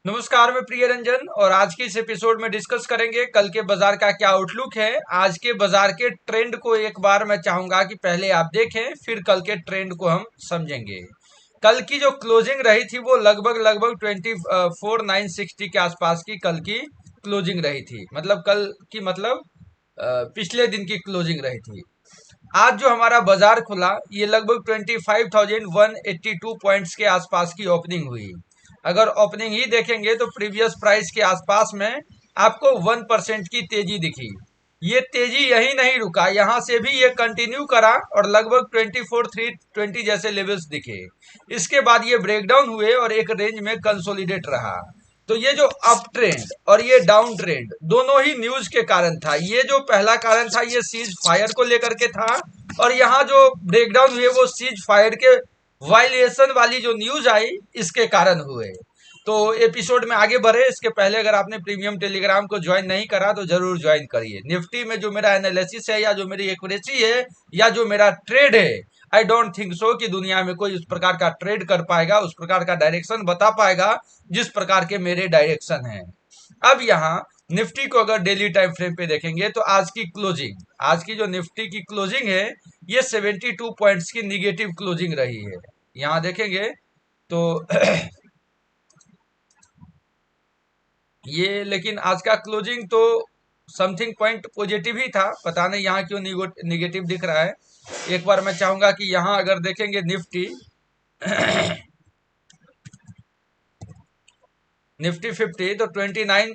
नमस्कार, मैं प्रिय रंजन और आज के इस एपिसोड में डिस्कस करेंगे कल के बाजार का क्या आउटलुक है। आज के बाजार के ट्रेंड को एक बार मैं चाहूंगा कि पहले आप देखें, फिर कल के ट्रेंड को हम समझेंगे। कल की जो क्लोजिंग रही थी वो लगभग लगभग 24,960 के आसपास की कल की क्लोजिंग रही थी। मतलब कल की मतलब पिछले दिन की क्लोजिंग रही थी। आज जो हमारा बाजार खुला ये लगभग 25,182 पॉइंट्स के आसपास की ओपनिंग हुई। अगर ओपनिंग ही देखेंगे तो प्रीवियस प्राइस के आसपास में आपको 1% की तेजी दिखी। ये तेजी यही नहीं रुका, यहां से भी ये कंटिन्यू करा और लगभग 24,320 जैसे लेवल्स दिखे। इसके बाद ये ब्रेकडाउन हुए और एक रेंज में कंसोलिडेट रहा। तो ये जो अप ट्रेंड और ये डाउन ट्रेंड दोनों ही न्यूज के कारण था। ये जो पहला कारण था ये सीज फायर को लेकर के था, और यहाँ जो ब्रेकडाउन हुए वो सीज फायर के वायलेशन वाली जो न्यूज आई इसके कारण हुए। तो एपिसोड में आगे बढ़े इसके पहले अगर आपने प्रीमियम टेलीग्राम को ज्वाइन नहीं करा तो जरूर ज्वाइन करिए। निफ्टी में जो मेरा एनालिसिस है या जो मेरी एक्यूरेसी है या जो मेरा ट्रेड है, आई डोंट थिंक सो कि दुनिया में कोई उस प्रकार का ट्रेड कर पाएगा, उस प्रकार का डायरेक्शन बता पाएगा जिस प्रकार के मेरे डायरेक्शन हैं। अब यहाँ निफ्टी को अगर डेली टाइम फ्रेम पे देखेंगे तो आज की जो निफ्टी की क्लोजिंग है ये 72 पॉइंट्स की निगेटिव क्लोजिंग रही है। यहाँ देखेंगे तो ये लेकिन आज का क्लोजिंग तो समथिंग पॉइंट पॉजिटिव ही था, पता नहीं यहाँ क्यों निगेटिव दिख रहा है। एक बार मैं चाहूंगा कि यहाँ अगर देखेंगे निफ्टी निफ्टी 50 तो 29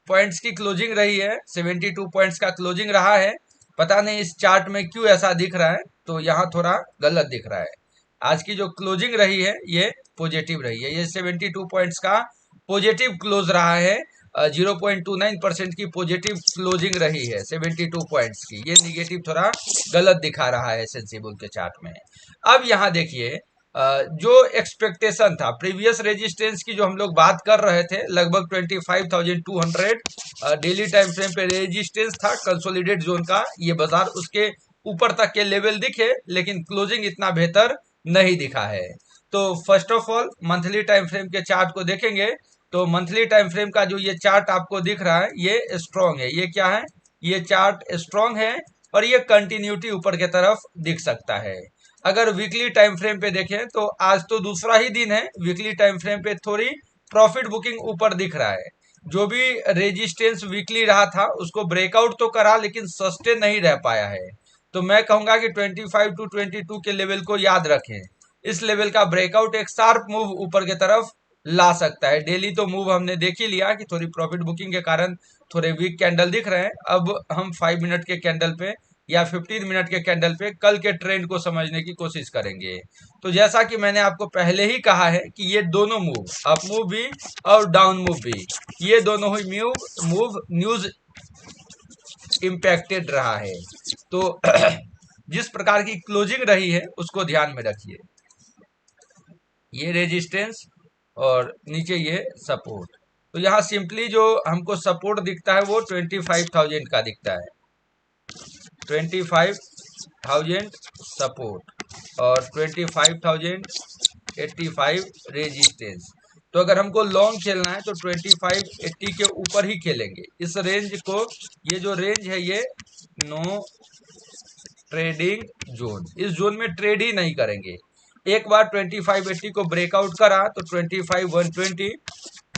पॉइंट्स की क्लोजिंग रही है, 72 पॉइंट्स का क्लोजिंग रहा है। पता नहीं इस चार्ट में क्यों ऐसा दिख रहा है, तो यहाँ थोड़ा गलत दिख रहा है। आज की जो क्लोजिंग रही है ये पॉजिटिव रही है, ये 72 पॉइंट्स का पॉजिटिव क्लोज रहा है। 0.29% की पॉजिटिव क्लोजिंग रही है 72 पॉइंट्स की। ये निगेटिव थोड़ा गलत दिखा रहा है सेंसिबल के चार्ट में। अब यहाँ देखिए जो एक्सपेक्टेशन था, प्रीवियस रेजिस्टेंस की जो हम लोग बात कर रहे थे, लगभग 25,200 डेली टाइम फ्रेम पे रेजिस्टेंस था कंसोलिडेट जोन का। ये बाजार उसके ऊपर तक के लेवल दिखे लेकिन क्लोजिंग इतना बेहतर नहीं दिखा है। तो first of all monthly time frame के चार्ट को देखेंगे तो मंथली टाइम फ्रेम का जो ये चार्ट आपको दिख रहा है ये स्ट्रॉन्ग है। ये क्या है, ये चार्ट स्ट्रॉन्ग है और ये कंटिन्यूटी ऊपर की तरफ दिख सकता है। अगर वीकली टाइम फ्रेम पे देखें तो आज तो दूसरा ही दिन है, वीकली टाइम फ्रेम पे थोड़ी प्रॉफिट बुकिंग ऊपर दिख रहा है। जो भी रेजिस्टेंस वीकली रहा था उसको ब्रेकआउट तो करा लेकिन सस्टेन नहीं रह पाया है। तो मैं कहूंगा कि 25 टू 22 के लेवल को याद रखें। इस लेवल का ब्रेकआउट एक शार्प मूव ऊपर की तरफ ला सकता है। डेली तो मूव हमने देख ही लिया कि थोड़ी प्रॉफिट बुकिंग के कारण थोड़े वीक कैंडल दिख रहे हैं। अब हम 5 मिनट के कैंडल पे या 15 मिनट के कैंडल पे कल के ट्रेंड को समझने की कोशिश करेंगे। तो जैसा कि मैंने आपको पहले ही कहा है कि ये दोनों मूव, अप मूव भी और डाउन मूव भी, ये दोनों ही मूव न्यूज इम्पैक्टेड रहा है। तो जिस प्रकार की क्लोजिंग रही है उसको ध्यान में रखिए। ये रेजिस्टेंस और नीचे ये सपोर्ट। तो यहाँ सिंपली जो हमको सपोर्ट दिखता है वो 25,000 का दिखता है, 25,000 सपोर्ट और 25,085 रेजिस्टेंस। तो अगर हमको लॉन्ग खेलना है तो 2580 के ऊपर ही खेलेंगे। इस रेंज को, ये जो रेंज है ये नो ट्रेडिंग जोन, इस जोन में ट्रेड ही नहीं करेंगे। एक बार 2580 को ब्रेकआउट करा तो 25,120,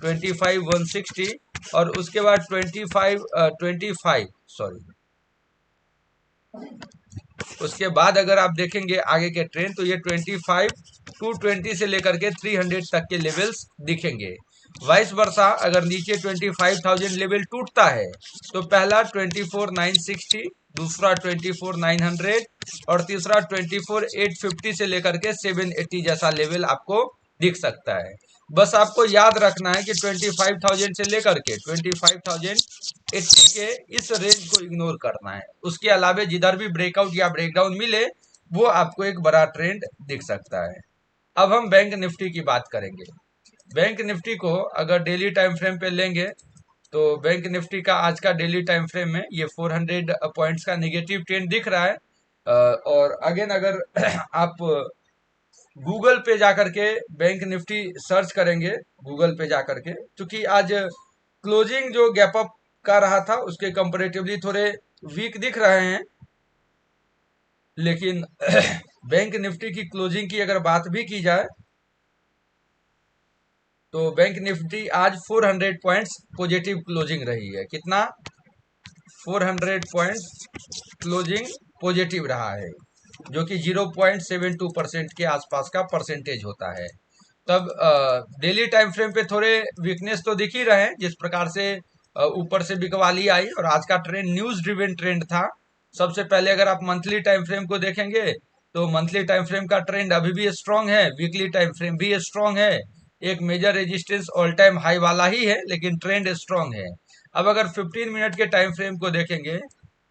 25,160 और उसके बाद 25 सॉरी, उसके बाद अगर आप देखेंगे आगे के ट्रेंड तो ये 25,220 से लेकर के 300 तक के लेवल्स दिखेंगे। वाइस वर्सा अगर नीचे 25,000 लेवल टूटता है तो पहला 24,960, दूसरा 24,900 और तीसरा 24,850 से लेकर के 780 जैसा लेवल आपको दिख सकता है। बस आपको याद रखना है कि 25,000 से लेकर के 25,080 के इस रेंज को इग्नोर करना है। उसके अलावा जिधर भी ब्रेकआउट या ब्रेकडाउन मिले वो आपको एक बड़ा ट्रेंड दिख सकता है। अब हम बैंक निफ्टी की बात करेंगे। बैंक निफ्टी को अगर डेली टाइम फ्रेम पे लेंगे तो बैंक निफ्टी का आज का डेली टाइम फ्रेम में ये 400 पॉइंट्स का निगेटिव ट्रेंड दिख रहा है। और अगेन अगर आप गूगल पे जाकर के बैंक निफ्टी सर्च करेंगे, गूगल पे जाकर के, क्योंकि आज क्लोजिंग जो गैप अप का रहा था उसके कंपैरेटिवली थोड़े वीक दिख रहे हैं, लेकिन बैंक निफ्टी की क्लोजिंग की अगर बात भी की जाए तो बैंक निफ्टी आज 400 पॉइंट्स पॉजिटिव क्लोजिंग रही है। कितना? 400 पॉइंट्स क्लोजिंग पॉजिटिव रहा है, जो कि 0.72% के आसपास का परसेंटेज होता है। तब डेली टाइम फ्रेम पे थोड़े वीकनेस तो दिख ही रहे हैं, जिस प्रकार से ऊपर से बिकवाली आई और आज का ट्रेंड न्यूज ड्रिवन ट्रेंड था। सबसे पहले अगर आप मंथली टाइम फ्रेम को देखेंगे तो मंथली टाइम फ्रेम का ट्रेंड अभी भी स्ट्रांग है, वीकली टाइम फ्रेम भी स्ट्रांग है, एक major resistance all time high वाला ही है, लेकिन ट्रेंड स्ट्रांग है। अब अगर 15 मिनट के टाइम फ्रेम को देखेंगे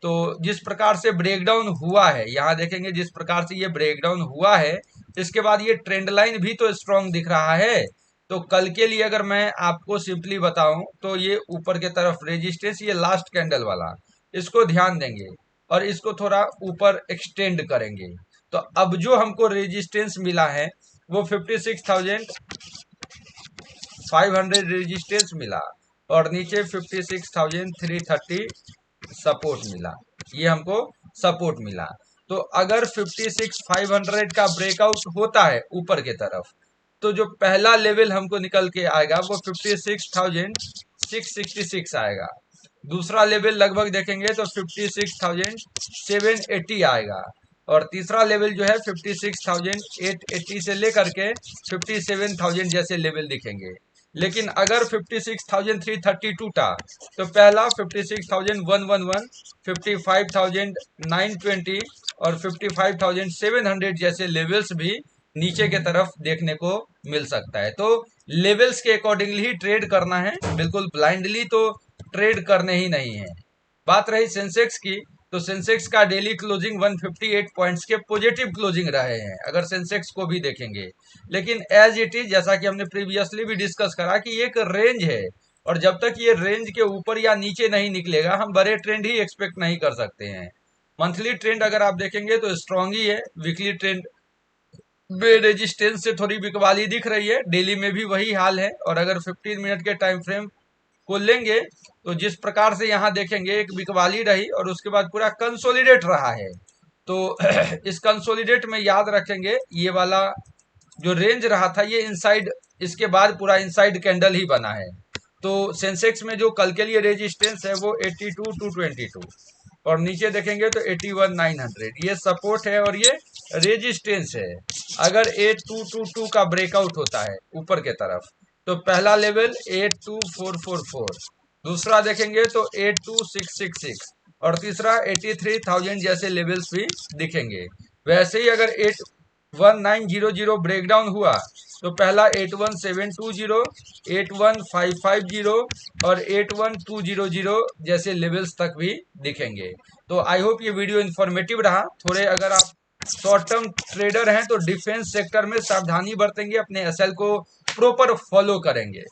तो जिस प्रकार से ब्रेकडाउन हुआ है, यहाँ देखेंगे जिस प्रकार से ये ब्रेकडाउन हुआ है, इसके बाद ये ट्रेंड लाइन भी तो स्ट्रांग दिख रहा है। तो कल के लिए अगर मैं आपको सिंपली बताऊं तो ये ऊपर के तरफ रेजिस्टेंस, ये लास्ट कैंडल वाला, इसको ध्यान देंगे और इसको थोड़ा ऊपर एक्सटेंड करेंगे। तो अब जो हमको रेजिस्टेंस मिला है वो 56,500 रेजिस्टेंस मिला और नीचे 56,330 सपोर्ट मिला, ये हमको सपोर्ट मिला। तो अगर 56,500 का ब्रेकआउट होता है ऊपर के तरफ तो जो पहला लेवल हमको निकल के आएगा वो 56,666 आएगा। दूसरा लेवल लगभग देखेंगे तो 56,780 आएगा और तीसरा लेवल जो है 56,880 से लेकर के 57,000 जैसे लेवल दिखेंगे। लेकिन अगर 56,332 था तो पहला 56,111, 55,920 और 55,700 जैसे लेवल्स भी नीचे के तरफ देखने को मिल सकता है। तो लेवल्स के अकॉर्डिंगली ही ट्रेड करना है, बिल्कुल ब्लाइंडली तो ट्रेड करने ही नहीं है। बात रही सेंसेक्स की, तो सेंसेक्स का डेली क्लोजिंग 158 पॉइंट्स के पॉजिटिव क्लोजिंग रहे हैं अगर सेंसेक्स को भी देखेंगे। लेकिन एज इट इज, जैसा कि हमने प्रीवियसली भी डिस्कस करा कि एक रेंज है और जब तक ये रेंज के ऊपर या नीचे नहीं निकलेगा हम बड़े ट्रेंड ही एक्सपेक्ट नहीं कर सकते हैं। मंथली ट्रेंड अगर आप देखेंगे तो स्ट्रांग ही है, वीकली ट्रेंड में रेजिस्टेंस से थोड़ी बिकवाली दिख रही है, डेली में भी वही हाल है। और अगर 15 मिनट के टाइम फ्रेम को लेंगे तो जिस प्रकार से यहाँ देखेंगे एक बिकवाली रही और उसके बाद पूरा कंसोलिडेट रहा है। तो इस कंसोलिडेट में याद रखेंगे ये वाला जो रेंज रहा था ये इनसाइड, इसके बाद पूरा इनसाइड कैंडल ही बना है। तो सेंसेक्स में जो कल के लिए रेजिस्टेंस है वो 82,222 और नीचे देखेंगे तो 81,900, ये सपोर्ट है और ये रेजिस्टेंस है। अगर 8222 का ब्रेकआउट होता है ऊपर के तरफ तो पहला लेवल 82,444, दूसरा देखेंगे तो 82,666 और तीसरा 83,000 जैसे लेवल्स भी दिखेंगे। वैसे ही अगर 81900 ब्रेकडाउन हुआ तो पहला 81,720, 81,550 और 81,200 जैसे लेवल्स तक भी दिखेंगे। तो आई होप ये वीडियो इन्फॉर्मेटिव रहा। थोड़े अगर आप शॉर्ट टर्म ट्रेडर हैं तो डिफेंस सेक्टर में सावधानी बरतेंगे, अपने एसएल को प्रॉपर फॉलो करेंगे।